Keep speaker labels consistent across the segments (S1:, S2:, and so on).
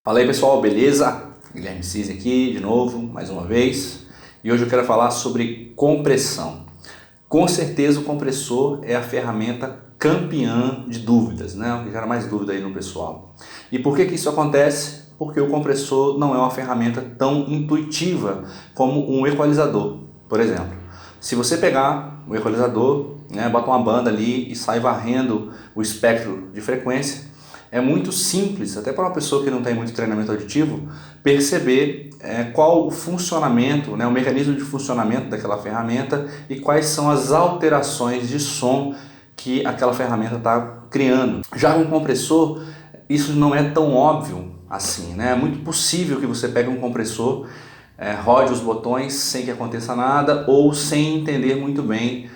S1: Fala aí pessoal, beleza? Guilherme Cis aqui de novo, mais uma vez. E hoje eu quero falar sobre compressão. Com certeza o compressor é a ferramenta campeã de dúvidas, né? O que gera mais dúvida aí no pessoal. E por que isso acontece? Porque o compressor não é uma ferramenta tão intuitiva como um equalizador, por exemplo. Se você pegar um equalizador, né, bota uma banda ali e sai varrendo o espectro de frequência, é muito simples, até para uma pessoa que não tem muito treinamento auditivo, perceber qual o funcionamento, né, o mecanismo de funcionamento daquela ferramenta e quais são as alterações de som que aquela ferramenta está criando. Já com o compressor, isso não é tão óbvio assim, né? É muito possível que você pegue um compressor, rode os botões sem que aconteça nada ou sem entender muito bem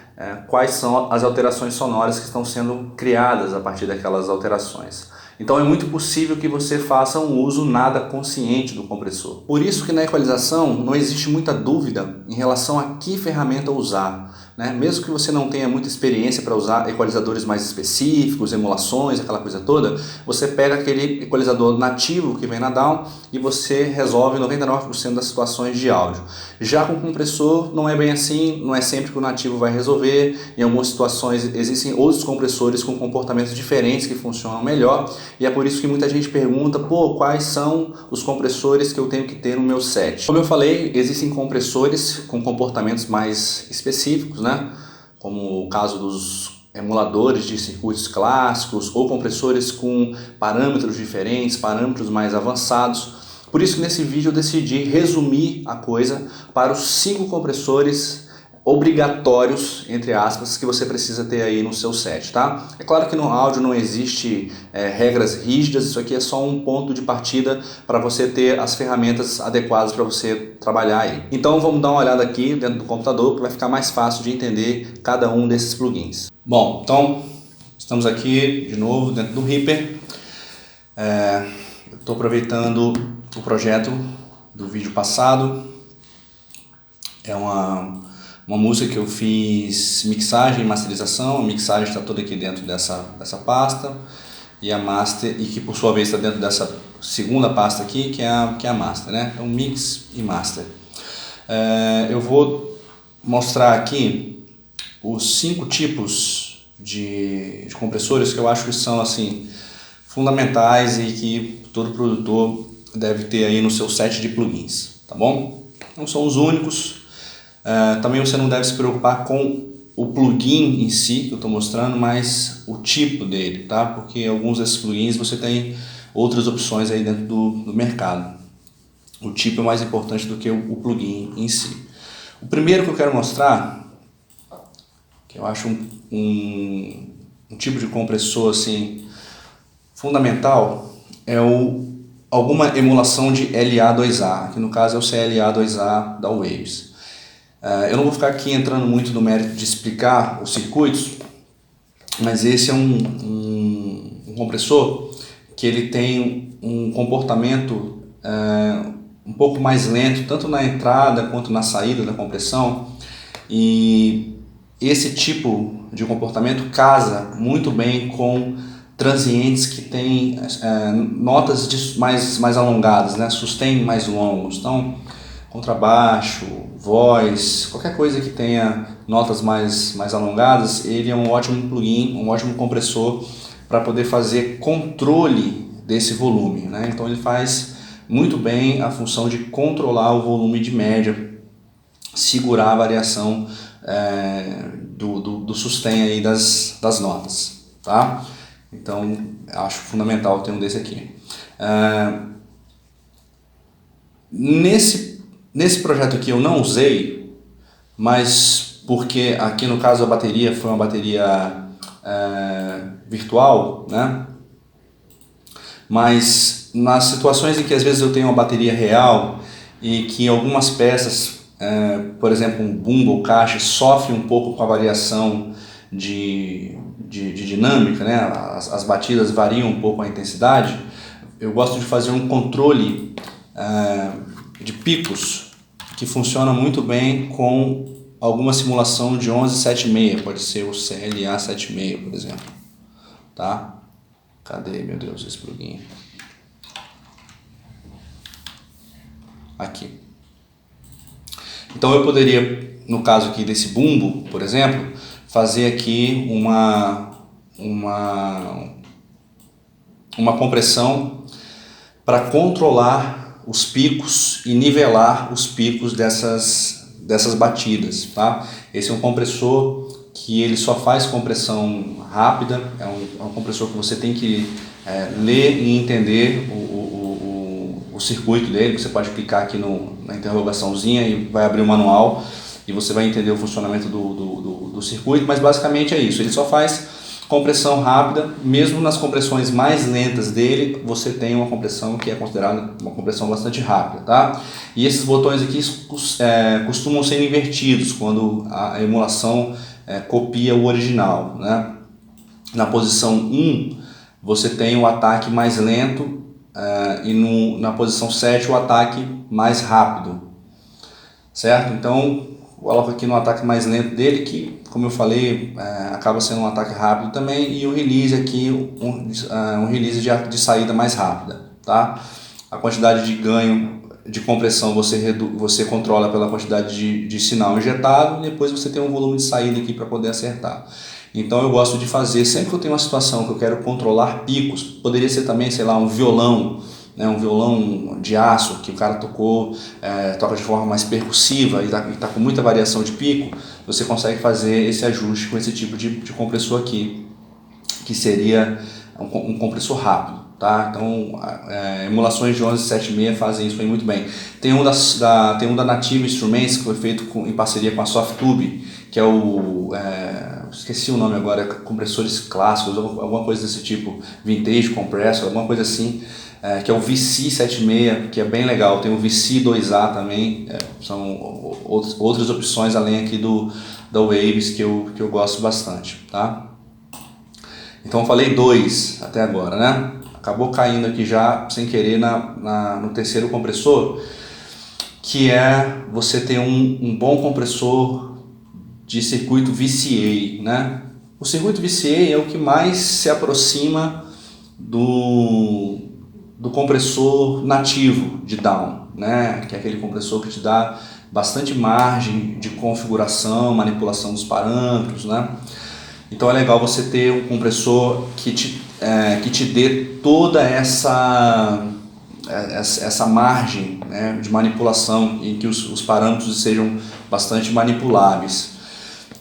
S1: quais são as alterações sonoras que estão sendo criadas a partir daquelas alterações. Então é muito possível que você faça um uso nada consciente do compressor. Por isso que na equalização não existe muita dúvida em relação a que ferramenta usar, né? Mesmo que você não tenha muita experiência para usar equalizadores mais específicos, emulações, aquela coisa toda, você pega aquele equalizador nativo que vem na DAW e você resolve 99% das situações de áudio. Já com o compressor não é bem assim, não é sempre que o nativo vai resolver. Em algumas situações existem outros compressores com comportamentos diferentes que funcionam melhor. E é por isso que muita gente pergunta, quais são os compressores que eu tenho que ter no meu set? Como eu falei, existem compressores com comportamentos mais específicos, né? Como o caso dos emuladores de circuitos clássicos ou compressores com parâmetros diferentes, parâmetros mais avançados. Por isso que nesse vídeo eu decidi resumir a coisa para os 5 compressores obrigatórios, entre aspas, que você precisa ter aí no seu set, tá? É claro que no áudio não existe regras rígidas, isso aqui é só um ponto de partida para você ter as ferramentas adequadas para você trabalhar aí. Então vamos dar uma olhada aqui dentro do computador que vai ficar mais fácil de entender cada um desses plugins. Bom, então estamos aqui de novo dentro do Reaper. Estou aproveitando o projeto do vídeo passado. É uma música que eu fiz mixagem e masterização. A mixagem está toda aqui dentro dessa pasta e a master, e que por sua vez está dentro dessa segunda pasta aqui, que é a master, né? Então mix e master. Eu vou mostrar aqui os 5 tipos de compressores que eu acho que são assim fundamentais e que todo produtor deve ter aí no seu set de plugins, tá bom? Não são os únicos. Também você não deve se preocupar com o plugin em si que eu estou mostrando, mas o tipo dele, tá? Porque alguns desses plugins você tem outras opções aí dentro do mercado. O tipo é mais importante do que o plugin em si. O primeiro que eu quero mostrar, que eu acho um tipo de compressor assim fundamental, é alguma emulação de LA2A, que no caso é o CLA2A da Waves. Eu não vou ficar aqui entrando muito no mérito de explicar os circuitos, mas esse é um compressor que ele tem um comportamento um pouco mais lento, tanto na entrada quanto na saída da compressão, e esse tipo de comportamento casa muito bem com transientes que têm notas mais alongadas, né? Sustain mais longos. Então, contrabaixo, voz, qualquer coisa que tenha notas mais alongadas, ele é um ótimo plugin, um ótimo compressor para poder fazer controle desse volume, né? Então ele faz muito bem a função de controlar o volume de média, segurar a variação do sustain aí das notas, tá? Então acho fundamental ter um desse aqui. Nesse projeto aqui eu não usei, mas porque aqui no caso a bateria foi uma bateria virtual, né? Mas nas situações em que às vezes eu tenho uma bateria real e que algumas peças, por exemplo um bumbo ou caixa, sofre um pouco com a variação de dinâmica, né? As batidas variam um pouco a intensidade, eu gosto de fazer um controle de picos que funciona muito bem com alguma simulação de 1176, pode ser o CLA 76, por exemplo, tá? Cadê, meu Deus, esse plugin? aqui. Então eu poderia, no caso aqui desse bumbo, por exemplo, fazer aqui uma compressão para controlar os picos e nivelar os picos dessas batidas, tá? Esse é um compressor que ele só faz compressão rápida, é um compressor que você tem que ler e entender o circuito dele. Você pode clicar aqui na interrogaçãozinha e vai abrir o manual e você vai entender o funcionamento do circuito, mas basicamente é isso, ele só faz compressão rápida. Mesmo nas compressões mais lentas dele, você tem uma compressão que é considerada uma compressão bastante rápida, tá? E esses botões aqui costumam ser invertidos quando a emulação copia o original, né? Na posição 1 você tem o ataque mais lento e na posição 7 o ataque mais rápido, certo? Então coloco aqui no ataque mais lento dele, que, como eu falei, acaba sendo um ataque rápido também, e o release aqui, um release de saída mais rápida, tá? A quantidade de ganho de compressão você controla pela quantidade de sinal injetado, e depois você tem um volume de saída aqui para poder acertar. Então eu gosto de fazer, sempre que eu tenho uma situação que eu quero controlar picos, poderia ser também, sei lá, um violão, né, um violão de aço que o cara toca de forma mais percussiva e tá com muita variação de pico, você consegue fazer esse ajuste com esse tipo de compressor aqui, que seria um compressor rápido, tá? Então emulações de 1176 fazem isso aí muito bem. Tem um da Native Instruments que foi feito em parceria com a Softube, que é esqueci o nome agora, compressores clássicos, alguma coisa desse tipo, Vintage Compressor, alguma coisa assim, que é o VC76, que é bem legal. Tem o VC2A também, são outras opções além aqui da Waves que eu gosto bastante, tá? Então eu falei 2 até agora, né? Acabou caindo aqui já sem querer no terceiro compressor, que é você ter um bom compressor de circuito VCA, né? O circuito VCA é o que mais se aproxima do compressor nativo de down, né? Que é aquele compressor que te dá bastante margem de configuração, manipulação dos parâmetros, né? Então é legal você ter um compressor que te dê toda essa margem, né, de manipulação, em que os parâmetros sejam bastante manipuláveis.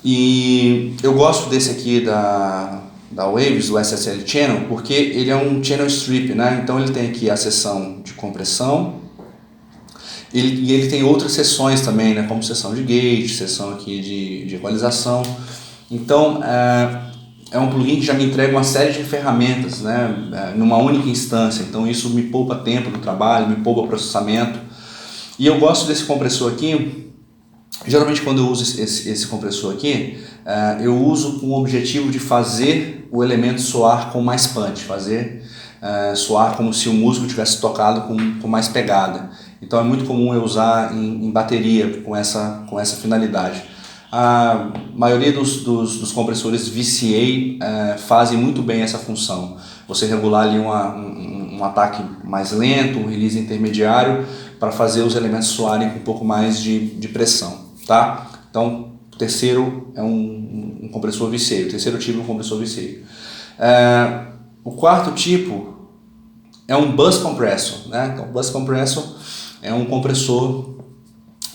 S1: E eu gosto desse aqui da Waves, o SSL Channel, porque ele é um channel strip, né? Então ele tem aqui a seção de compressão, e ele tem outras seções também, né, como seção de gate, seção aqui de equalização. Então é um plugin que já me entrega uma série de ferramentas, né, numa única instância. Então isso me poupa tempo do trabalho, me poupa processamento. E eu gosto desse compressor aqui. Geralmente quando eu uso esse compressor aqui, eu uso com o objetivo de fazer o elemento soar com mais punch, fazer soar como se o músico tivesse tocado com mais pegada. Então é muito comum eu usar em bateria com essa finalidade. A maioria dos compressores VCA fazem muito bem essa função. Você regular ali um ataque mais lento, um release intermediário, para fazer os elementos soarem com um pouco mais de pressão, tá? Então, o terceiro é um compressor VCA, o terceiro tipo é um compressor VCA. O quarto tipo é um bus compressor, né? Então, o bus compressor é um compressor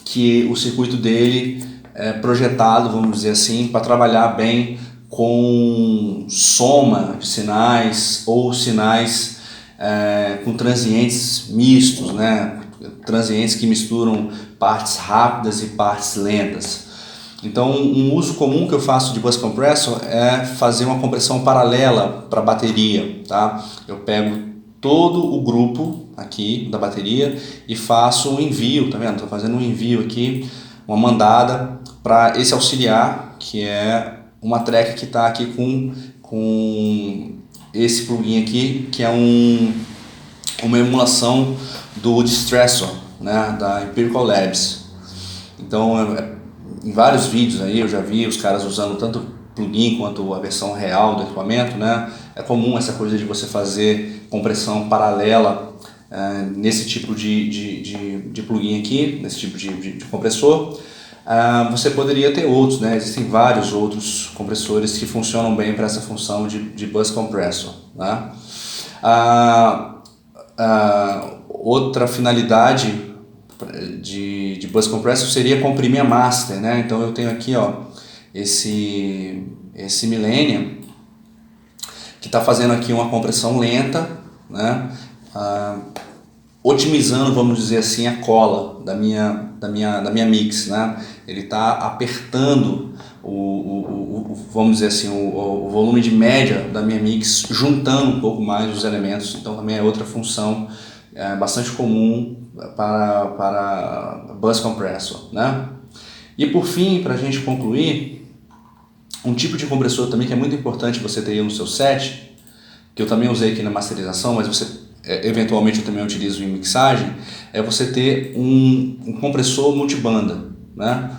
S1: que o circuito dele é projetado, vamos dizer assim, para trabalhar bem com soma de sinais ou sinais com transientes mistos, né? Transientes que misturam partes rápidas e partes lentas. Então, um uso comum que eu faço de bus compressor é fazer uma compressão paralela para a bateria, tá? Eu pego todo o grupo aqui da bateria e faço um envio, tá vendo? Estou fazendo um envio aqui, uma mandada para esse auxiliar, que é uma track que está aqui com esse plugin aqui, que é uma emulação do Distressor, né, da Empirical Labs. Então, em vários vídeos aí eu já vi os caras usando tanto plugin quanto a versão real do equipamento, né? É comum essa coisa de você fazer compressão paralela nesse tipo de plugin aqui, nesse tipo de compressor. Você poderia ter outros, né? Existem vários outros compressores que funcionam bem para essa função de bus compressor, né? Outra finalidade de bus compressor seria comprimir a master, né? Então eu tenho aqui, ó, esse Millennium que está fazendo aqui uma compressão lenta, né? Otimizando, vamos dizer assim, a cola da minha mix, né? Ele está apertando vamos dizer assim, o volume de média da minha mix, juntando um pouco mais os elementos. Então também é outra função bastante comum para bus compressor, né? E por fim, para a gente concluir, um tipo de compressor também que é muito importante você ter no seu set, que eu também usei aqui na masterização, mas você eventualmente eu também utilizo em mixagem, é você ter um compressor multibanda, né?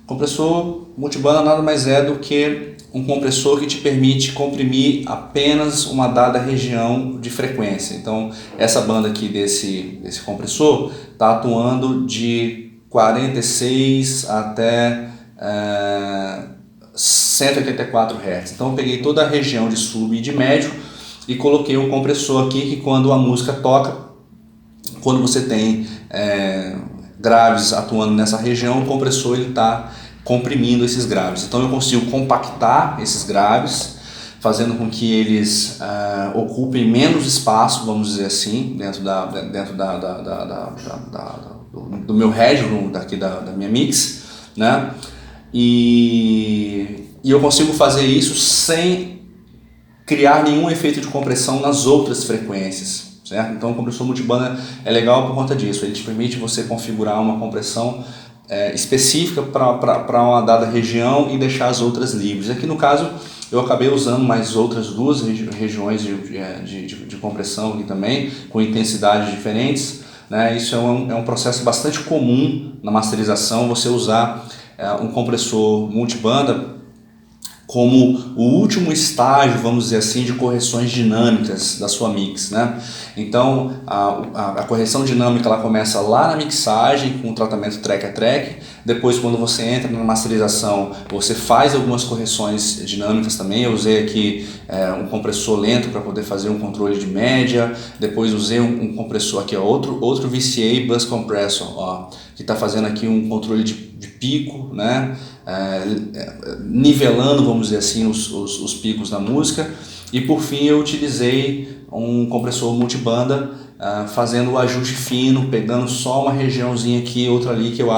S1: Compressor multibanda nada mais é do que um compressor que te permite comprimir apenas uma dada região de frequência. Então essa banda aqui desse compressor está atuando de 46 até 184 Hz. Então eu peguei toda a região de sub e de médio e coloquei um compressor aqui que quando a música toca, quando você tem graves atuando nessa região, o compressor está comprimindo esses graves. Então eu consigo compactar esses graves, fazendo com que eles ocupem menos espaço, vamos dizer assim, dentro do meu headroom daqui da minha mix, né? E eu consigo fazer isso sem criar nenhum efeito de compressão nas outras frequências, certo? Então o compressor multibanda é legal por conta disso, ele te permite você configurar uma compressão específica para uma dada região e deixar as outras livres. Aqui no caso eu acabei usando mais outras duas regiões de compressão aqui também, com intensidades diferentes, né? Isso é um processo bastante comum na masterização, você usar um compressor multibanda como o último estágio, vamos dizer assim, de correções dinâmicas da sua mix, né? Então a correção dinâmica ela começa lá na mixagem com o tratamento track a track. Depois, quando você entra na masterização, você faz algumas correções dinâmicas também. Eu usei aqui um compressor lento para poder fazer um controle de média. Depois usei um compressor aqui, ó, outro VCA Bus Compressor, ó, que está fazendo aqui um controle de pico, né? Nivelando, vamos dizer assim, os picos da música. E por fim eu utilizei um compressor multibanda fazendo o ajuste fino, pegando só uma regiãozinha aqui, outra ali que eu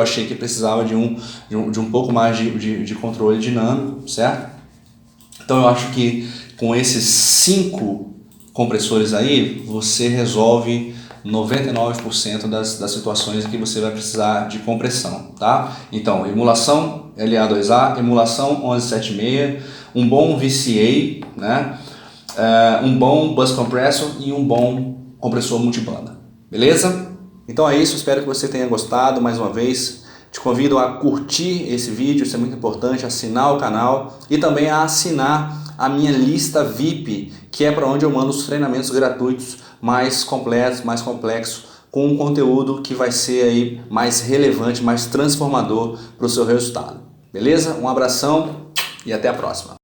S1: achei que precisava de um pouco mais de controle dinâmico, certo? Então eu acho que com esses 5 compressores aí você resolve 99% das situações em que você vai precisar de compressão, tá? Então, emulação LA2A, emulação 1176, um bom VCA, né? Um bom bus compressor e um bom compressor multibanda, beleza? Então é isso, espero que você tenha gostado. Mais uma vez, te convido a curtir esse vídeo, isso é muito importante, assinar o canal e também a assinar a minha lista VIP, que é para onde eu mando os treinamentos gratuitos mais completos, mais complexos, com um conteúdo que vai ser aí mais relevante, mais transformador para o seu resultado. Beleza? Um abração e até a próxima.